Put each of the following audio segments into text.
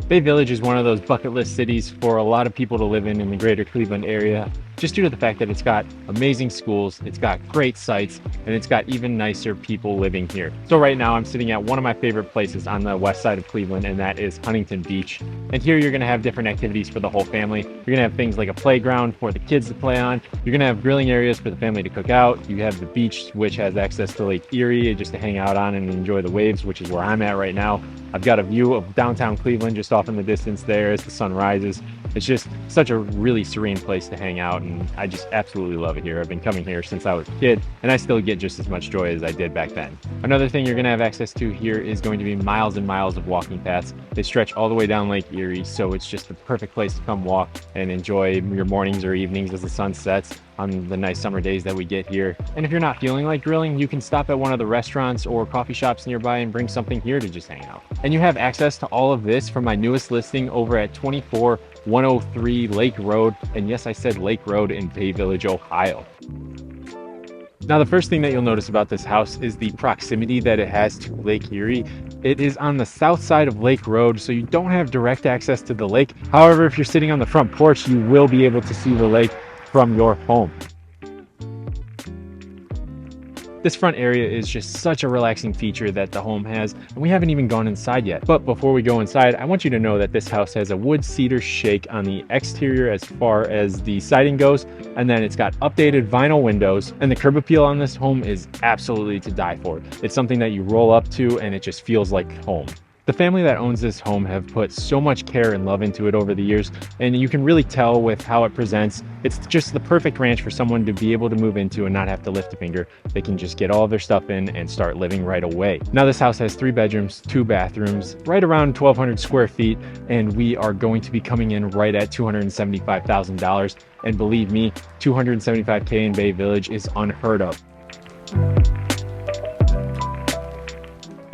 Bay Village is one of those bucket list cities for a lot of people to live in the greater Cleveland area, just due to the fact that it's got amazing schools, it's got great sites, and it's got even nicer people living here. So right now I'm sitting at one of my favorite places on the west side of Cleveland, and that is Huntington Beach. And here you're gonna have different activities for the whole family. You're gonna have things like a playground for the kids to play on. You're gonna have grilling areas for the family to cook out. You have the beach, which has access to Lake Erie just to hang out on and enjoy the waves, which is where I'm at right now. I've got a view of downtown Cleveland just off in the distance there as the sun rises. It's just such a really serene place to hang out, and I just absolutely love it here. I've been coming here since I was a kid, and I still get just as much joy as I did back then. Another thing you're gonna have access to here is going to be miles and miles of walking paths. They stretch all the way down Lake Erie, so it's just the perfect place to come walk and enjoy your mornings or evenings as the sun sets on the nice summer days that we get here. And if you're not feeling like grilling, you can stop at one of the restaurants or coffee shops nearby and bring something here to just hang out. And you have access to all of this from my newest listing over at 24103 Lake Road. And yes, I said Lake Road in Bay Village, Ohio. Now, the first thing that you'll notice about this house is the proximity that it has to Lake Erie. It is on the south side of Lake Road, so you don't have direct access to the lake. However, if you're sitting on the front porch, you will be able to see the lake from your home. This front area is just such a relaxing feature that the home has, and we haven't even gone inside yet. But before we go inside, I want you to know that this house has a wood cedar shake on the exterior as far as the siding goes, and then it's got updated vinyl windows, and the curb appeal on this home is absolutely to die for. It's something that you roll up to and it just feels like home. The family that owns this home have put so much care and love into it over the years, and you can really tell with how it presents. It's just the perfect ranch for someone to be able to move into and not have to lift a finger. They can just get all of their stuff in and start living right away. Now, this house has 3 bedrooms, 2 bathrooms, right around 1,200 square feet, and we are going to be coming in right at $275,000. And believe me, $275K in Bay Village is unheard of.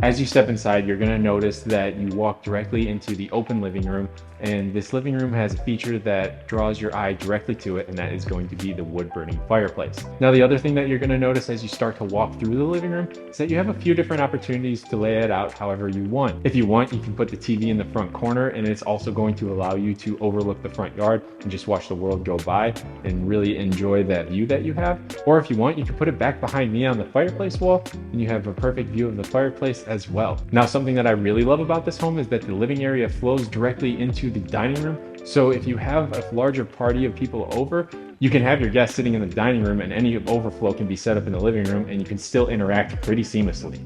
As you step inside, you're going to notice that you walk directly into the open living room, and this living room has a feature that draws your eye directly to it, and that is going to be the wood burning fireplace. Now, the other thing that you're going to notice as you start to walk through the living room is that you have a few different opportunities to lay it out however you want. If you want, you can put the TV in the front corner, and it's also going to allow you to overlook the front yard and just watch the world go by and really enjoy that view that you have. Or if you want, you can put it back behind me on the fireplace wall, and you have a perfect view of the fireplace as well. Now, something that I really love about this home is that the living area flows directly into the dining room. So if you have a larger party of people over, you can have your guests sitting in the dining room, and any overflow can be set up in the living room, and you can still interact pretty seamlessly.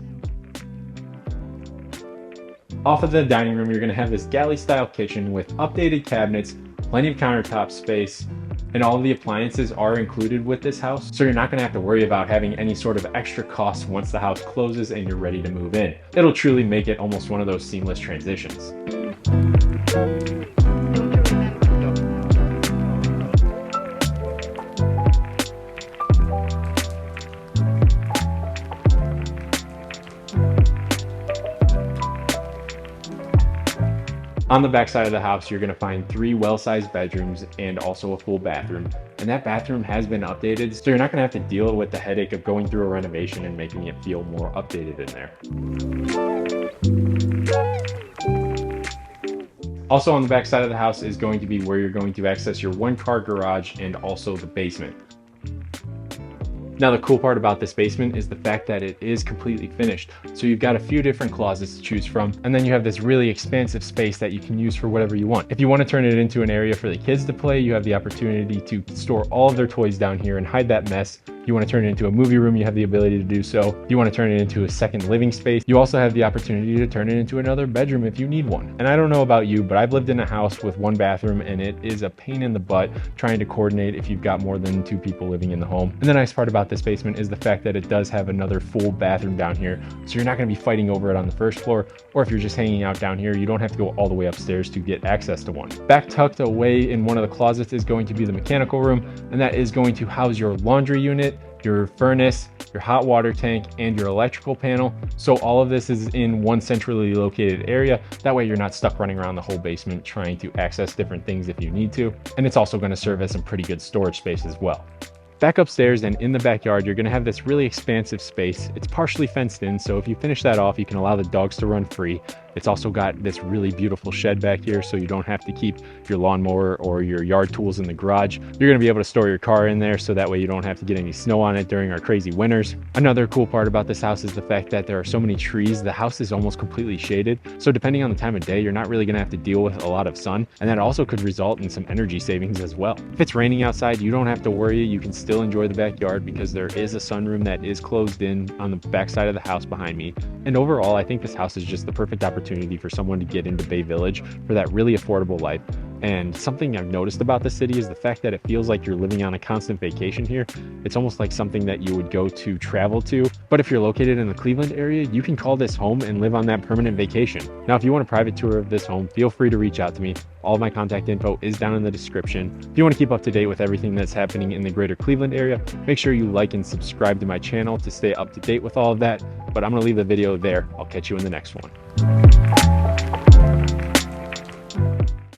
Off of the dining room, you're going to have this galley style kitchen with updated cabinets, plenty of countertop space, and all of the appliances are included with this house, so you're not going to have to worry about having any sort of extra costs once the house closes and you're ready to move in. It'll truly make it almost one of those seamless transitions. On the back side of the house, you're going to find 3 well-sized bedrooms and also a full bathroom. And that bathroom has been updated, so you're not going to have to deal with the headache of going through a renovation and making it feel more updated in there. Also on the back side of the house is going to be where you're going to access your 1-car garage and also the basement. Now, the cool part about this basement is the fact that it is completely finished. So you've got a few different closets to choose from, and then you have this really expansive space that you can use for whatever you want. If you want to turn it into an area for the kids to play, you have the opportunity to store all of their toys down here and hide that mess. If you want to turn it into a movie room, you have the ability to do so. If you want to turn it into a second living space, you also have the opportunity to turn it into another bedroom if you need one. And I don't know about you, but I've lived in a house with 1 bathroom, and it is a pain in the butt trying to coordinate if you've got more than 2 people living in the home. And the nice part about this basement is the fact that it does have another full bathroom down here, so you're not going to be fighting over it on the first floor, or if you're just hanging out down here, you don't have to go all the way upstairs to get access to one. Back tucked away in one of the closets is going to be the mechanical room, and that is going to house your laundry unit, your furnace, your hot water tank, and your electrical panel. So all of this is in one centrally located area. That way you're not stuck running around the whole basement trying to access different things if you need to. And it's also going to serve as some pretty good storage space as well. Back upstairs and in the backyard, you're gonna have this really expansive space. It's partially fenced in, so if you finish that off, you can allow the dogs to run free. It's also got this really beautiful shed back here, so you don't have to keep your lawnmower or your yard tools in the garage. You're gonna be able to store your car in there, so that way you don't have to get any snow on it during our crazy winters. Another cool part about this house is the fact that there are so many trees. The house is almost completely shaded, so depending on the time of day, you're not really gonna have to deal with a lot of sun, and that also could result in some energy savings as well. If it's raining outside, you don't have to worry. You can still enjoy the backyard because there is a sunroom that is closed in on the back side of the house behind me. And overall, I think this house is just the perfect opportunity for someone to get into Bay Village for that really affordable life. And something I've noticed about the city is the fact that it feels like you're living on a constant vacation here. It's almost like something that you would go to travel to. But if you're located in the Cleveland area, you can call this home and live on that permanent vacation. Now, if you want a private tour of this home, feel free to reach out to me. All of my contact info is down in the description. If you want to keep up to date with everything that's happening in the greater Cleveland area, make sure you like and subscribe to my channel to stay up to date with all of that. But I'm going to leave the video there. I'll catch you in the next one.